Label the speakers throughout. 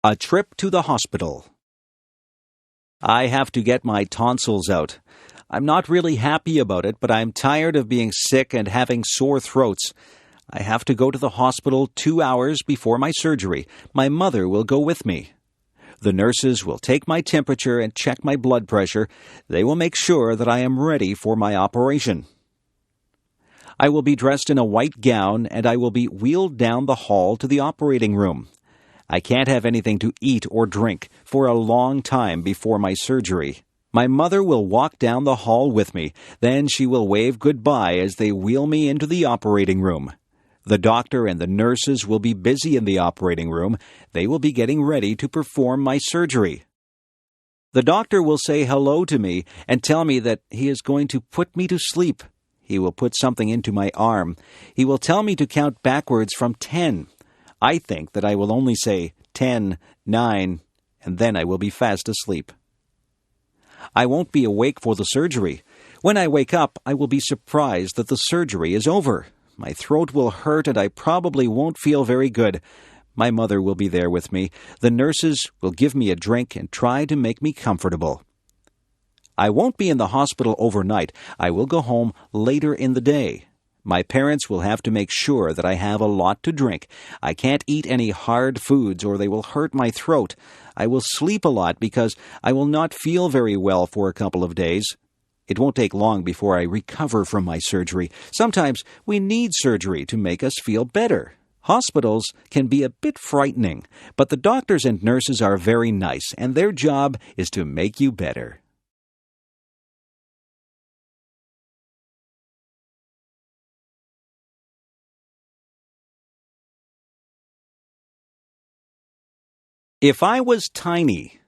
Speaker 1: A trip to the hospital. I have to get my tonsils out. I'm not really happy about it, but I'm tired of being sick and having sore throats. I have to go to the hospital 2 hours before my surgery. My mother will go with me. The nurses will take my temperature and check my blood pressure. They will make sure that I am ready for my operation. I will be dressed in a white gown, and I will be wheeled down the hall to the operating room. I can't have anything to eat or drink for a long time before my surgery. My mother will walk down the hall with me. Then she will wave goodbye as they wheel me into the operating room. The doctor and the nurses will be busy in the operating room. They will be getting ready to perform my surgery. The doctor will say hello to me and tell me that he is going to put me to sleep. He will put something into my arm. He will tell me to count backwards from 10. I think that I will only say 10, 9, and then I will be fast asleep. I won't be awake for the surgery. When I wake up, I will be surprised that the surgery is over. My throat will hurt and I probably won't feel very good. My mother will be there with me. The nurses will give me a drink and try to make me comfortable. I won't be in the hospital overnight. I will go home later in the day. My parents will have to make sure that I have a lot to drink. I can't eat any hard foods or they will hurt my throat. I will sleep a lot because I will not feel very well for a couple of days. It won't take long before I recover from my surgery. Sometimes we need surgery to make us feel better. Hospitals can be a bit frightening, but the doctors and nurses are very nice, and their job is to make you better. If I was tiny.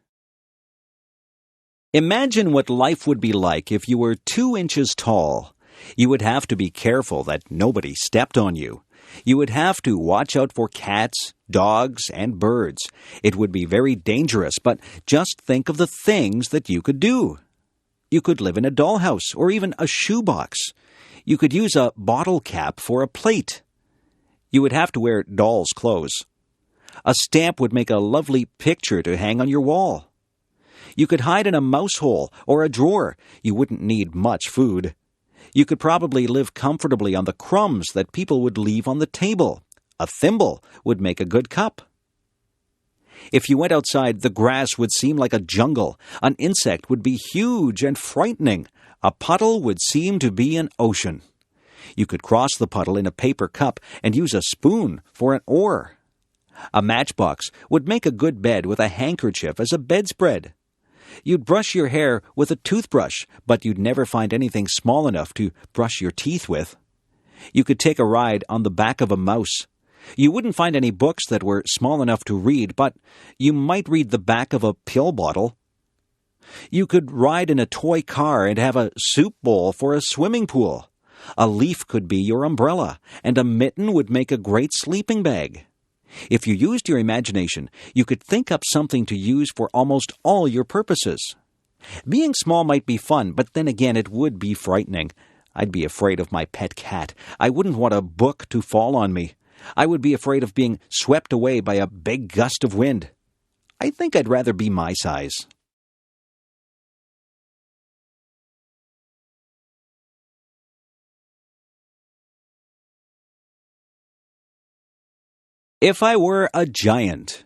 Speaker 1: Imagine what life would be like if you were 2 inches tall. You would have to be careful that nobody stepped on you. You would have to watch out for cats, dogs, and birds. It would be very dangerous, but just think of the things that you could do. You could live in a dollhouse or even a shoebox. You could use a bottle cap for a plate. You would have to wear doll's clothes. A stamp would make a lovely picture to hang on your wall. You could hide in a mouse hole or a drawer. You wouldn't need much food. You could probably live comfortably on the crumbs that people would leave on the table. A thimble would make a good cup. If you went outside, the grass would seem like a jungle. An insect would be huge and frightening. A puddle would seem to be an ocean. You could cross the puddle in a paper cup and use a spoon for an oar. A matchbox would make a good bed with a handkerchief as a bedspread. You'd brush your hair with a toothbrush, but you'd never find anything small enough to brush your teeth with. You could take a ride on the back of a mouse. You wouldn't find any books that were small enough to read, but you might read the back of a pill bottle. You could ride in a toy car and have a soup bowl for a swimming pool. A leaf could be your umbrella, and a mitten would make a great sleeping bag. If you used your imagination, you could think up something to use for almost all your purposes. Being small might be fun, but then again it would be frightening. I'd be afraid of my pet cat. I wouldn't want a book to fall on me. I would be afraid of being swept away by a big gust of wind. I think I'd rather be my size. If I were a giant.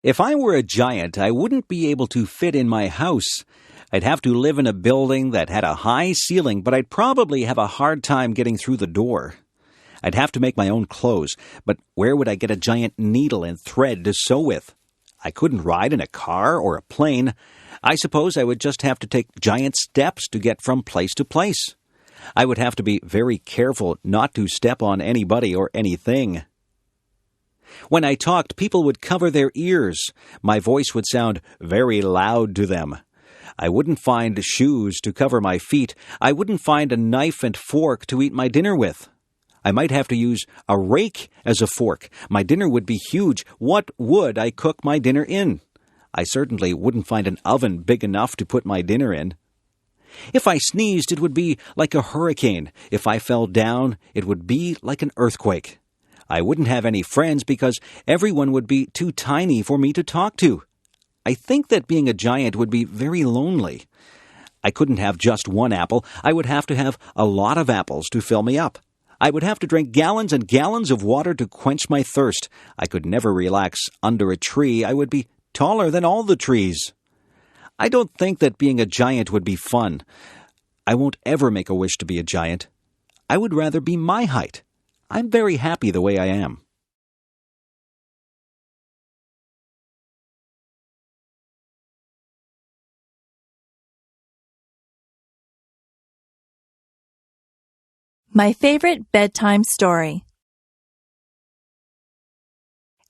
Speaker 1: If I were a giant, I wouldn't be able to fit in my house. I'd have to live in a building that had a high ceiling, but I'd probably have a hard time getting through the door. I'd have to make my own clothes, but where would I get a giant needle and thread to sew with? I couldn't ride in a car or a plane. I suppose I would just have to take giant steps to get from place to place. I would have to be very careful not to step on anybody or anything. When I talked, people would cover their ears. My voice would sound very loud to them. I wouldn't find shoes to cover my feet. I wouldn't find a knife and fork to eat my dinner with. I might have to use a rake as a fork. My dinner would be huge. What would I cook my dinner in? I certainly wouldn't find an oven big enough to put my dinner in. If I sneezed, it would be like a hurricane. If I fell down, it would be like an earthquake. I wouldn't have any friends because everyone would be too tiny for me to talk to. I think that being a giant would be very lonely. I couldn't have just one apple. I would have to have a lot of apples to fill me up. I would have to drink gallons and gallons of water to quench my thirst. I could never relax under a tree. I would be taller than all the trees. I don't think that being a giant would be fun. I won't ever make a wish to be a giant. I would rather be my height. I'm very happy the way I am.
Speaker 2: My favorite bedtime story.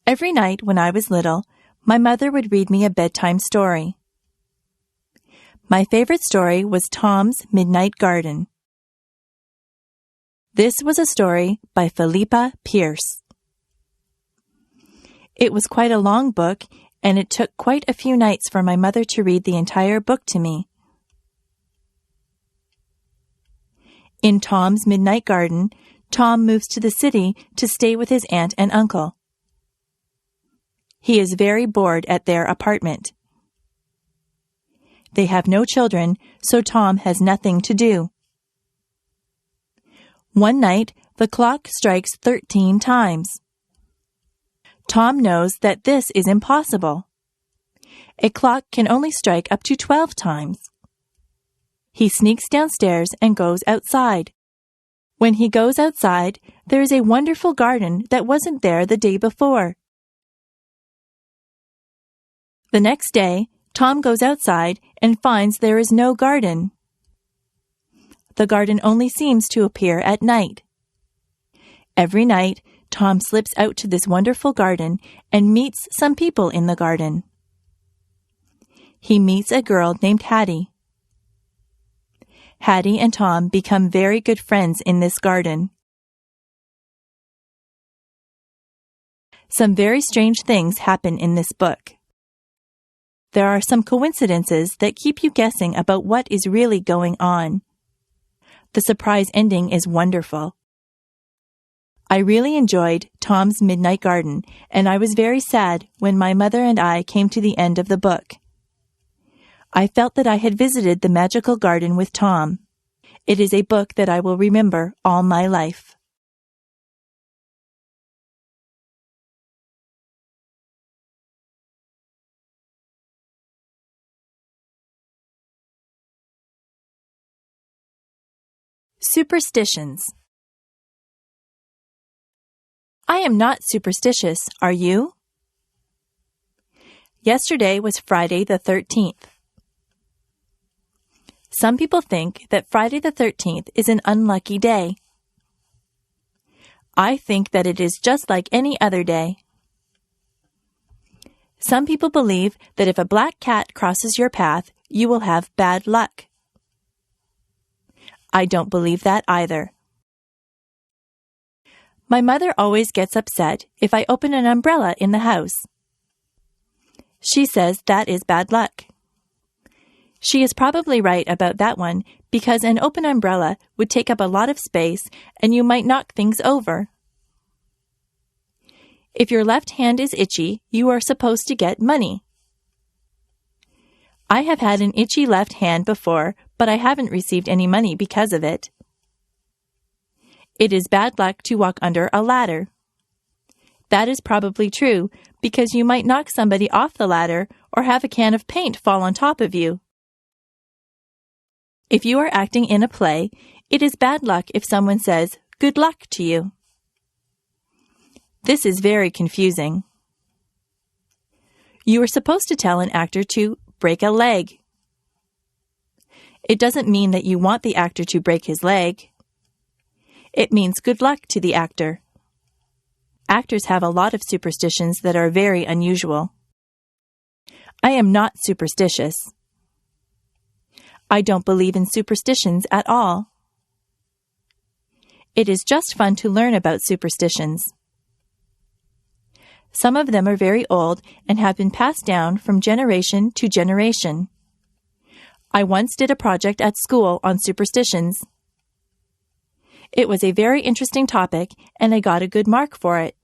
Speaker 2: Every night when I was little, my mother would read me a bedtime story. My favorite story was Tom's Midnight Garden. This was a story by Philippa Pierce. It was quite a long book, and it took quite a few nights for my mother to read the entire book to me. In Tom's Midnight Garden, Tom moves to the city to stay with his aunt and uncle. He is very bored at their apartment. They have no children, so Tom has nothing to do. One night, the clock strikes 13 times. Tom knows that this is impossible. A clock can only strike up to 12 times. He sneaks downstairs and goes outside. When he goes outside, there is a wonderful garden that wasn't there the day before. The next day, Tom goes outside and finds there is no garden. The garden only seems to appear at night. Every night, Tom slips out to this wonderful garden and meets some people in the garden. He meets a girl named Hattie. Hattie and Tom become very good friends in this garden. Some very strange things happen in this book. There are some coincidences that keep you guessing about what is really going on. The surprise ending is wonderful. I really enjoyed Tom's Midnight Garden, and I was very sad when my mother and I came to the end of the book. I felt that I had visited the magical garden with Tom. It is a book that I will remember all my life. Superstitions. I am not superstitious, are you? Yesterday was Friday the 13th. Some people think that Friday the 13th is an unlucky day. I think that it is just like any other day. Some people believe that if a black cat crosses your path, you will have bad luck. I don't believe that either. My mother always gets upset if I open an umbrella in the house. She says that is bad luck. She is probably right about that one because an open umbrella would take up a lot of space and you might knock things over. If your left hand is itchy, you are supposed to get money. I have had an itchy left hand before, but I haven't received any money because of it. It is bad luck to walk under a ladder. That is probably true because you might knock somebody off the ladder or have a can of paint fall on top of you. If you are acting in a play, it is bad luck if someone says, "Good luck" to you. This is very confusing. You are supposed to tell an actor to break a leg. It doesn't mean that you want the actor to break his leg. It means good luck to the actor. Actors have a lot of superstitions that are very unusual. I am not superstitious. I don't believe in superstitions at all. It is just fun to learn about superstitions. Some of them are very old and have been passed down from generation to generation. I once did a project at school on superstitions. It was a very interesting topic, and I got a good mark for it.